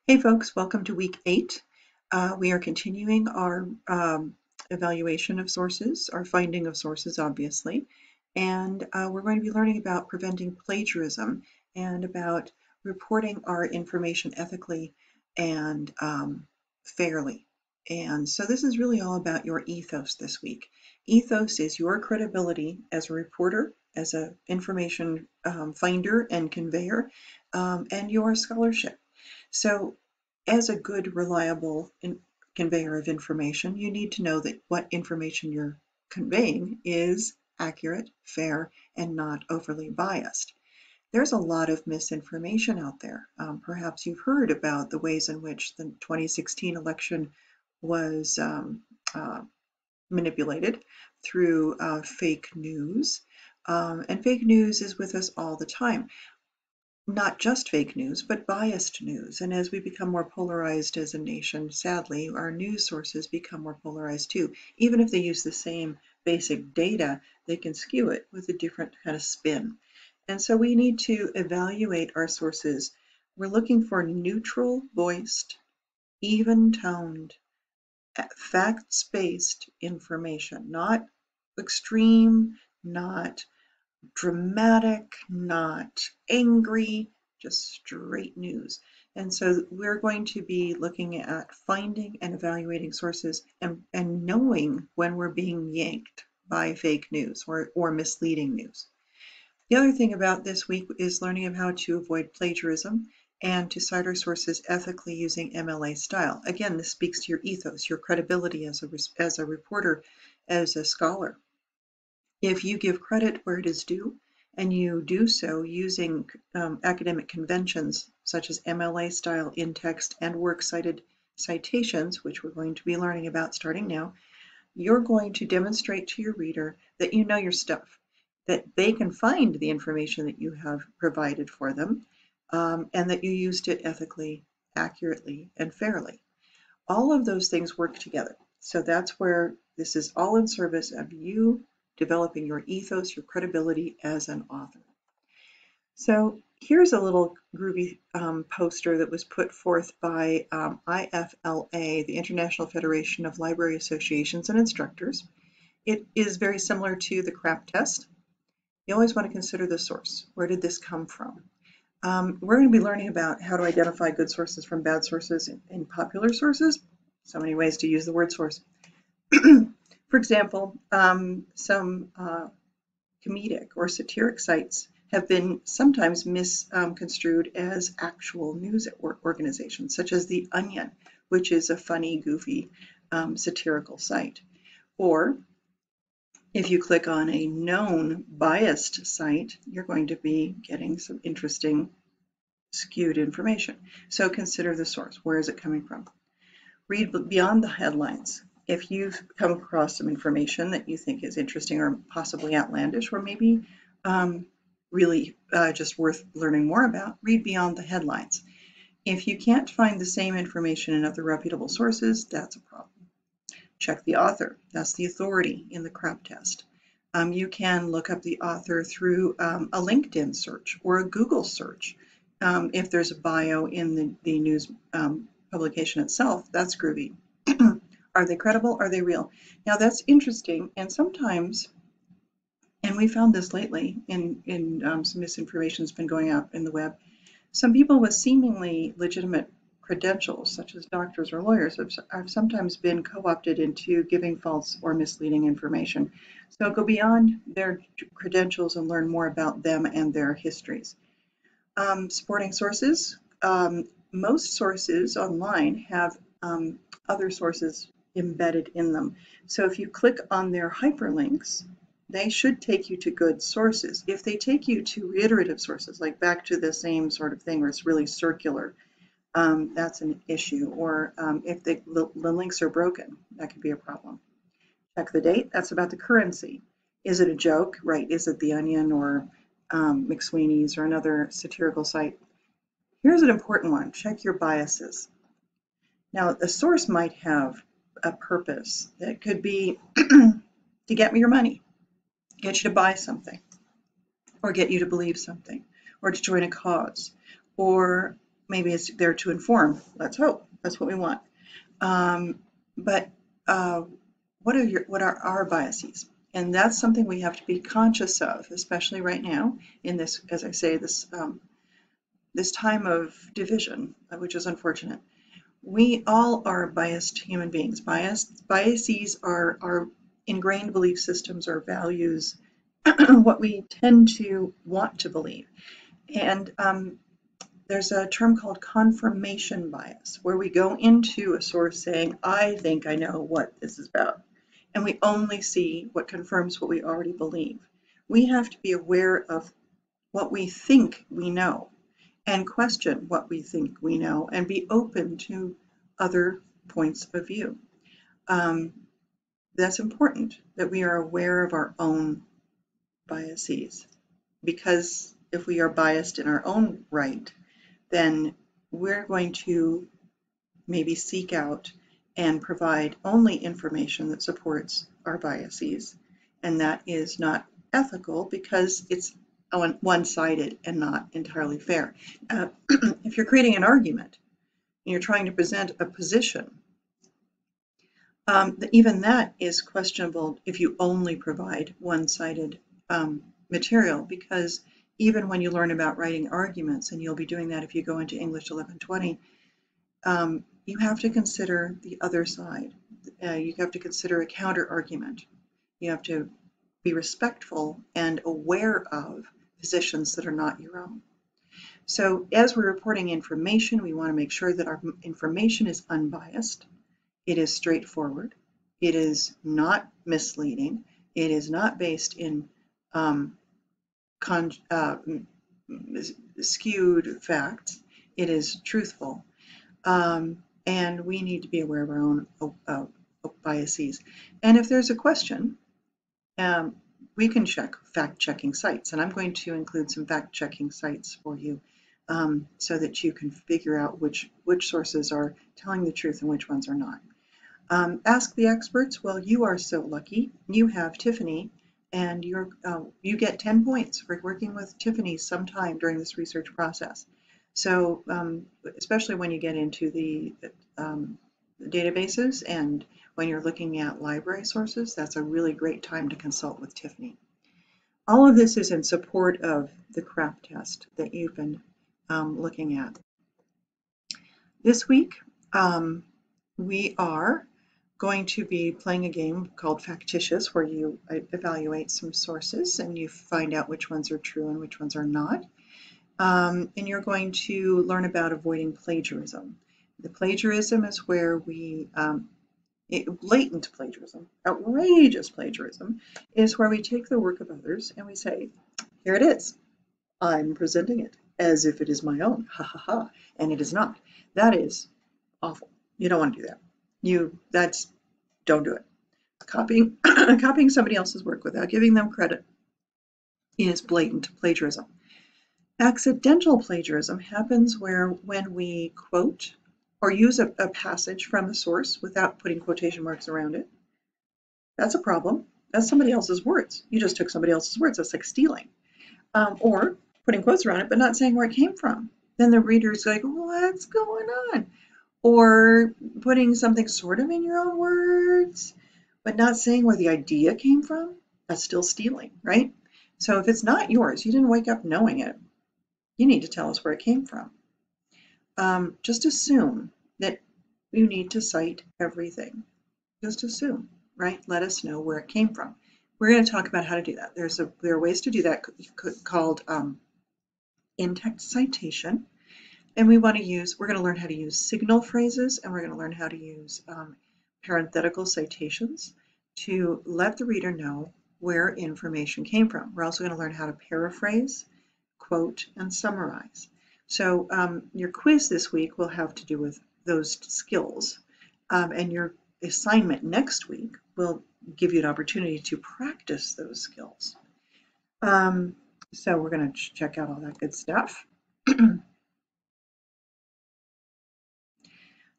Hey folks, welcome to week 8. We are continuing our evaluation of sources, our finding of sources obviously, and we're going to be learning about preventing plagiarism and about reporting our information ethically and fairly. And so this is really all about your ethos this week. Ethos is your credibility as a reporter, as an information finder and conveyor, and your scholarship. So as a good, reliable conveyor of information, you need to know that what information you're conveying is accurate, fair, and not overly biased. There's a lot of misinformation out there. Perhaps you've heard about the ways in which the 2016 election was manipulated through fake news. And fake news is with us all the time. Not just fake news, but biased news. And as we become more polarized as a nation, sadly, our news sources become more polarized too. Even if they use the same basic data, they can skew it with a different kind of spin. And so we need to evaluate our sources. We're looking for neutral voiced, even toned, facts-based information, not extreme, not dramatic, not angry, just straight news. And so we're going to be looking at finding and evaluating sources and knowing when we're being yanked by fake news or misleading news. The other thing about this week is learning of how to avoid plagiarism and to cite our sources ethically using MLA style. Again, this speaks to your ethos, your credibility as a reporter, as a scholar. If you give credit where it is due, and you do so using academic conventions such as MLA style in-text and works cited citations, which we're going to be learning about starting now, you're going to demonstrate to your reader that you know your stuff, that they can find the information that you have provided for them, and that you used it ethically, accurately, and fairly. All of those things work together. So that's where this is all in service of you developing your ethos, your credibility as an author. So here's a little Groovy poster that was put forth by IFLA, the International Federation of Library Associations and Instructors. It is very similar to the CRAP test. You always want to consider the source. Where did this come from? We're going to be learning about how to identify good sources from bad sources in popular sources. So many ways to use the word source. For example, some comedic or satiric sites have been sometimes misconstrued as actual news organizations, such as The Onion, which is a funny, goofy, satirical site. Or if you click on a known biased site, you're going to be getting some interesting skewed information. So consider the source. Where is it coming from? Read beyond the headlines. If you've come across some information that you think is interesting or possibly outlandish, or maybe really just worth learning more about, read beyond the headlines. If you can't find the same information in other reputable sources, that's a problem. Check the author. That's the authority in the CRAP test. You can look up the author through a LinkedIn search or a Google search. If there's a bio in the news publication itself, that's Groovy. Are they credible? Are they real? Now that's interesting, and sometimes, and we found this lately in some misinformation that's been going out in the web, some people with seemingly legitimate credentials, such as doctors or lawyers, have sometimes been co-opted into giving false or misleading information. So go beyond their credentials and learn more about them and their histories. Supporting sources. Most sources online have other sources embedded in them. So if you click on their hyperlinks, they should take you to good sources. If they take you to reiterative sources, like back to the same sort of thing where it's really circular, that's an issue. Or if the links are broken, that could be a problem. Check the date. That's about the currency. Is it a joke? Right. Is it The Onion or McSweeney's or another satirical site? Here's an important one. Check your biases. Now, the source might have a purpose that could be to get your money, get you to buy something, or get you to believe something, or to join a cause, or maybe it's there to inform. Let's hope. That's what we want. But what are our biases? And that's something we have to be conscious of, especially right now in this, as I say, this time of division, which is unfortunate. We all are biased human beings. Biases are our ingrained belief systems or values, what we tend to want to believe. And there's a term called confirmation bias, where we go into a source saying, I think I know what this is about. And we only see what confirms what we already believe. We have to be aware of what we think we know and question what we think we know and be open to other points of view. That's important that we are aware of our own biases, because if we are biased in our own right, then we're going to maybe seek out and provide only information that supports our biases. And that is not ethical because it's one-sided and not entirely fair. If you're creating an argument and you're trying to present a position, even that is questionable if you only provide one-sided material, because even when you learn about writing arguments, and you'll be doing that if you go into English 1120, you have to consider the other side. You have to consider a counter argument. You have to be respectful and aware of positions that are not your own. So as we're reporting information, we want to make sure that our information is unbiased. It is straightforward. It is not misleading. It is not based in skewed facts. It is truthful. And we need to be aware of our own biases. And if there's a question, we can check fact-checking sites. And I'm going to include some fact-checking sites for you so that you can figure out which sources are telling the truth and which ones are not. Ask the experts. Well, you are so lucky. You have Tiffany, and you get 10 points for working with Tiffany sometime during this research process. So especially when you get into the databases and when you're looking at library sources, that's a really great time to consult with Tiffany. All of this is in support of the CRAP test that you've been looking at. This week, we are going to be playing a game called Factitious, where you evaluate some sources and you find out which ones are true and which ones are not. And you're going to learn about avoiding plagiarism. The plagiarism is where blatant plagiarism, outrageous plagiarism, is where we take the work of others and we say, here it is. I'm presenting it as if it is my own, ha ha ha, and it is not. That is awful. You don't want to do that. Don't do it. Copying somebody else's work without giving them credit is blatant plagiarism. Accidental plagiarism happens when we quote or use a passage from a source without putting quotation marks around it. That's a problem. That's somebody else's words. You just took somebody else's words. That's like stealing. Or putting quotes around it but not saying where it came from. Then the reader's like, what's going on? Or putting something sort of in your own words but not saying where the idea came from. That's still stealing, right? So if it's not yours, you didn't wake up knowing it, you need to tell us where it came from. Just assume that you need to cite everything. Just assume, right? Let us know where it came from. We're going to talk about how to do that. There are ways to do that called in-text citation. And we're going to learn how to use signal phrases, and we're going to learn how to use parenthetical citations to let the reader know where information came from. We're also going to learn how to paraphrase, quote, and summarize. So your quiz this week will have to do with those skills, and your assignment next week will give you an opportunity to practice those skills. So we're going to check out all that good stuff.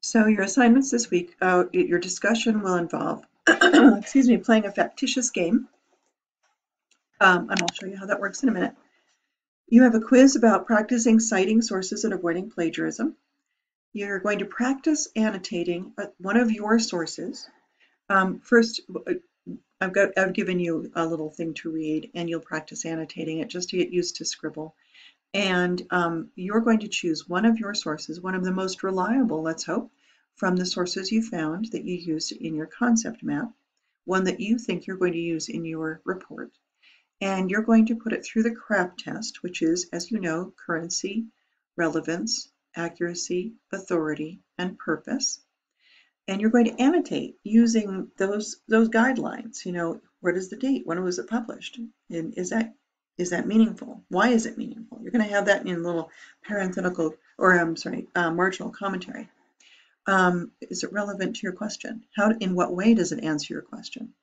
So your assignments this week, your discussion will involve, excuse me, playing a factitious game. And I'll show you how that works in a minute. You have a quiz about practicing citing sources and avoiding plagiarism. You're going to practice annotating one of your sources. First, I've given you a little thing to read, and you'll practice annotating it just to get used to Scribble. And you're going to choose one of your sources, one of the most reliable, let's hope, from the sources you found that you used in your concept map, one that you think you're going to use in your report. And you're going to put it through the CRAP test, which is, as you know, currency, relevance, accuracy, authority, and purpose. And you're going to annotate using those guidelines. You know, what is the date? When was it published? And is that meaningful? Why is it meaningful? You're going to have that in little parenthetical, or I'm sorry, marginal commentary. Is it relevant to your question? In what way does it answer your question?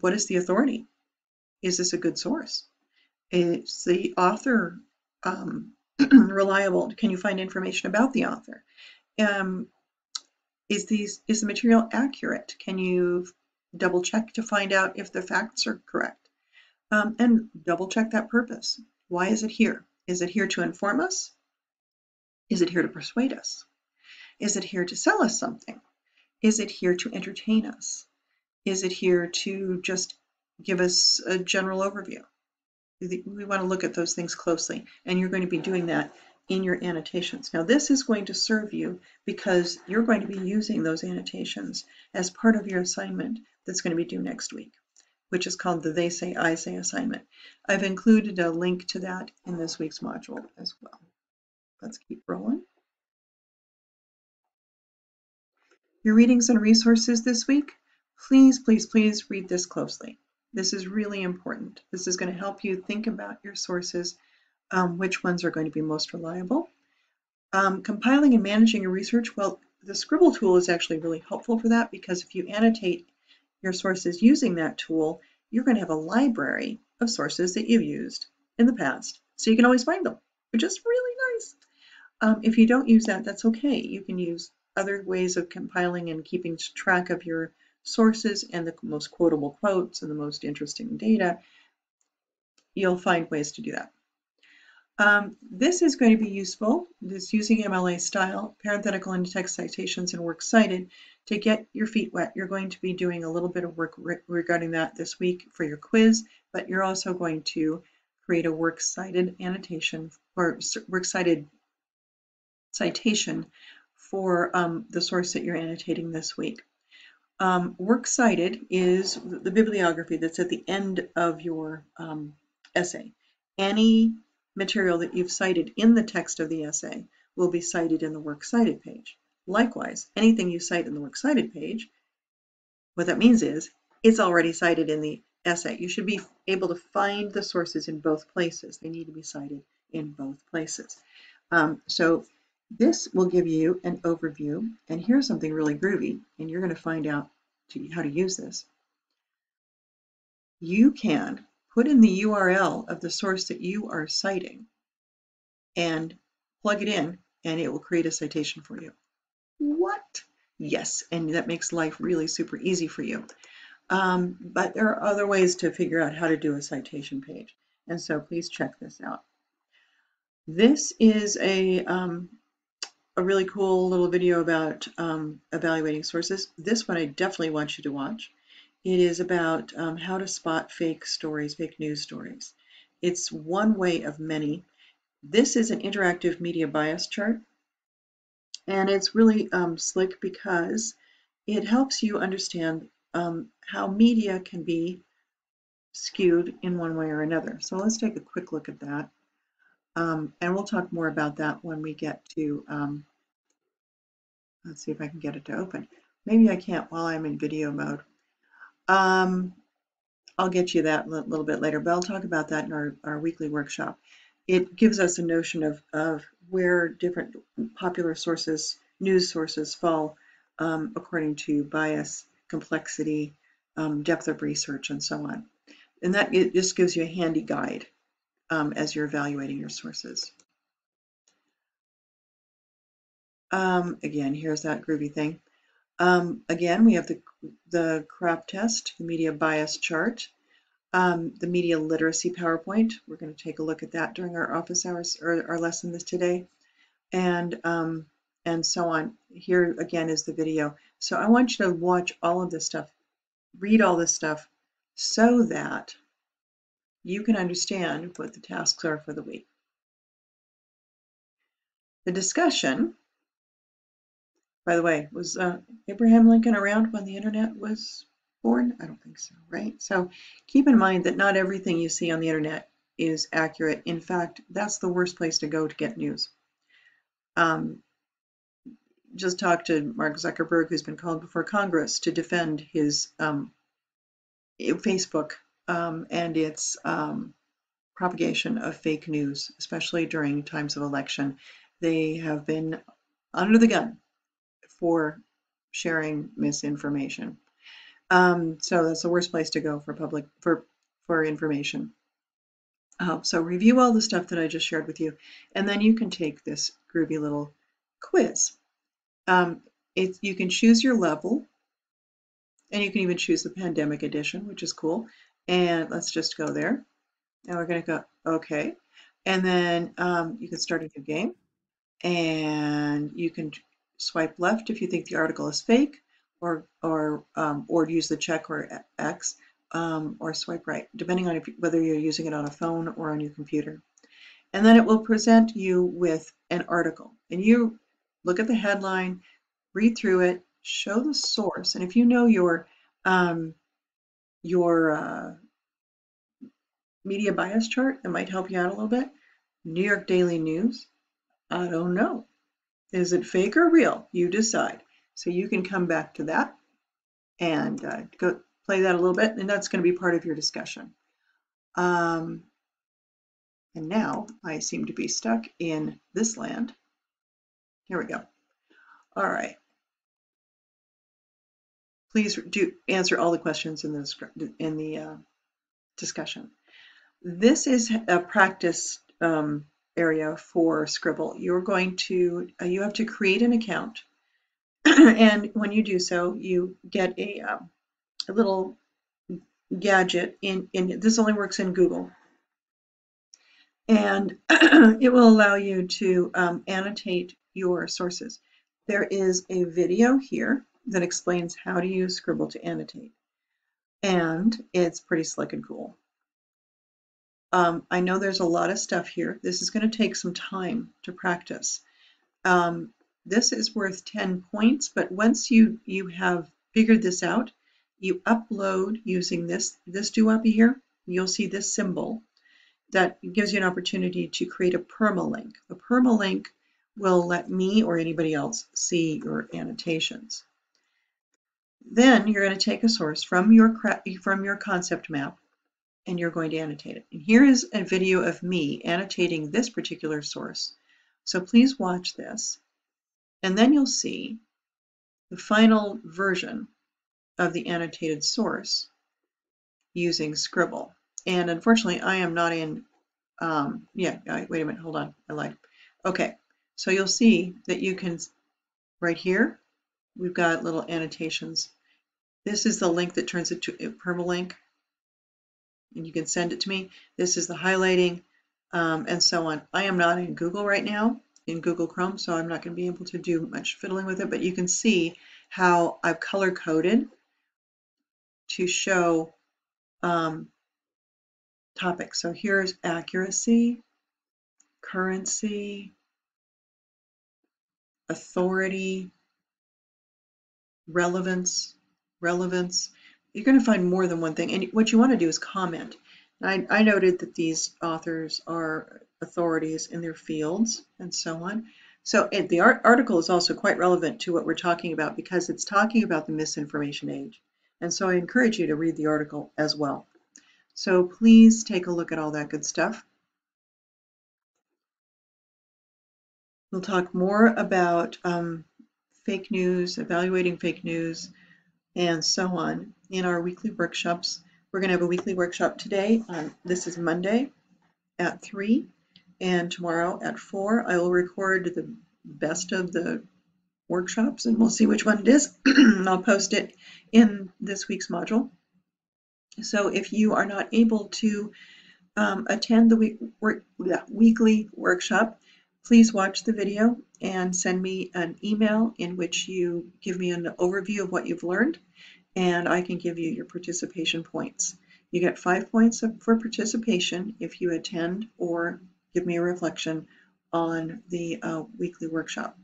What is the authority? Is this a good source? Is the author reliable? Can you find information about the author? Is the material accurate? Can you double check to find out if the facts are correct? And double check that purpose. Why is it here? Is it here to inform us? Is it here to persuade us? Is it here to sell us something? Is it here to entertain us? Is it here to just give us a general overview? We want to look at those things closely, and you're going to be doing that in your annotations. Now, this is going to serve you because you're going to be using those annotations as part of your assignment that's going to be due next week, which is called the They Say, I Say assignment. I've included a link to that in this week's module as well. Let's keep rolling. Your readings and resources this week, please, please, please read this closely. This is really important. This is going to help you think about your sources, which ones are going to be most reliable. Compiling and managing your research, well, the Scribble tool is actually really helpful for that, because if you annotate your sources using that tool, you're going to have a library of sources that you've used in the past, so you can always find them, which is really nice. If you don't use that, that's okay. You can use other ways of compiling and keeping track of your sources and the most quotable quotes and the most interesting data. You'll find ways to do that. This is going to be useful, this using MLA style, parenthetical and text citations and works cited, to get your feet wet. You're going to be doing a little bit of work regarding that this week for your quiz, but you're also going to create a works cited annotation or works cited citation for the source that you're annotating this week. Works cited is the bibliography that's at the end of your essay. Any material that you've cited in the text of the essay will be cited in the works cited page. Likewise, anything you cite in the works cited page, what that means is it's already cited in the essay. You should be able to find the sources in both places. They need to be cited in both places. So this will give you an overview, and here's something really groovy, and you're going to find out how to use this. You can put in the URL of the source that you are citing and plug it in, and it will create a citation for you. What? Yes, and that makes life really super easy for you. But there are other ways to figure out how to do a citation page, and so please check this out. This is a really cool little video about evaluating sources. This one I definitely want you to watch. It is about how to spot fake stories, fake news stories. It's one way of many. This is an interactive media bias chart, and it's really slick because it helps you understand how media can be skewed in one way or another. So let's take a quick look at that. And we'll talk more about that when we get to, let's see if I can get it to open. Maybe I can't while I'm in video mode. I'll get you that a little bit later, but I'll talk about that in our weekly workshop. It gives us a notion of where different popular sources, news sources, fall according to bias, complexity, depth of research, and so on. And that it just gives you a handy guide as you're evaluating your sources. Again, here's that groovy thing. Again, we have the CRAP test, the media bias chart. The media literacy PowerPoint, we're going to take a look at that during our office hours or our lesson this today, and so on. Here again is the video. So I want you to watch all of this stuff, read all this stuff, so that you can understand what the tasks are for the week. The discussion, by the way, was Abraham Lincoln around when the internet was born? I don't think so, right? So keep in mind that not everything you see on the internet is accurate. In fact, that's the worst place to go to get news. Just talk to Mark Zuckerberg, who's been called before Congress to defend his Facebook and its propagation of fake news, especially during times of election. They have been under the gun for sharing misinformation. So that's the worst place to go for information. So review all the stuff that I just shared with you, and then you can take this groovy little quiz. You can choose your level, and you can even choose the pandemic edition, which is cool. And let's just go there. And we're going to go OK. And then you can start a new game, and you can swipe left if you think the article is fake, or use the check or X, or swipe right, depending on whether you're using it on a phone or on your computer. And then it will present you with an article, and you look at the headline, read through it, show the source, and if you know your media bias chart, that might help you out a little bit. New York Daily News, I don't know. Is it fake or real? You decide. So you can come back to that and go play that a little bit, and that's going to be part of your discussion. And now I seem to be stuck in this land. Here we go. All right. Please do answer all the questions in the discussion. This is a practice area for Scribble. You're going to you have to create an account, and when you do so, you get a little gadget. This only works in Google, and it will allow you to annotate your sources. There is a video here that explains how to use Scribble to annotate, and it's pretty slick and cool. I know there's a lot of stuff here. This is going to take some time to practice. This is worth 10 points, but once you have figured this out, you upload using this doohickey here. You'll see this symbol that gives you an opportunity to create a permalink. A permalink will let me or anybody else see your annotations. Then you're going to take a source from your concept map, and you're going to annotate it. And here is a video of me annotating this particular source. So please watch this, and then you'll see the final version of the annotated source using Scribble. And unfortunately, I am not in, wait a minute, hold on, I lied. Okay, so you'll see that you can, right here, we've got little annotations. This is the link that turns it to a permalink, and you can send it to me. This is the highlighting, and so on. I am not in Google right now, in Google Chrome, so I'm not going to be able to do much fiddling with it, but you can see how I've color-coded to show topics. So here's accuracy, currency, authority, relevance. You're going to find more than one thing, and what you want to do is comment. I noted that these authors are authorities in their fields and so on. So the article is also quite relevant to what we're talking about, because it's talking about the misinformation age. And so I encourage you to read the article as well. So please take a look at all that good stuff. We'll talk more about fake news, evaluating fake news, and so on in our weekly workshops. We're going to have a weekly workshop today. This is Monday at 3, and tomorrow at 4. I will record the best of the workshops, and we'll see which one it is. I'll post it in this week's module. So if you are not able to attend the weekly workshop, please watch the video and send me an email in which you give me an overview of what you've learned, and I can give you your participation points. You get 5 points for participation if you attend or give me a reflection on the weekly workshop.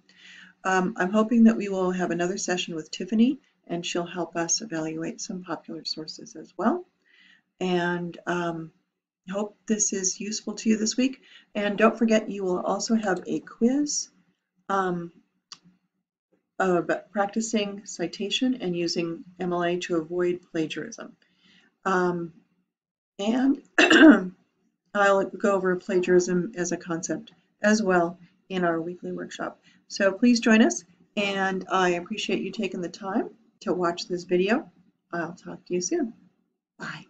I'm hoping that we will have another session with Tiffany, and she'll help us evaluate some popular sources as well. And hope this is useful to you this week. And don't forget, you will also have a quiz about practicing citation and using MLA to avoid plagiarism. And I'll go over plagiarism as a concept as well in our weekly workshop. So please join us, and I appreciate you taking the time to watch this video. I'll talk to you soon. Bye.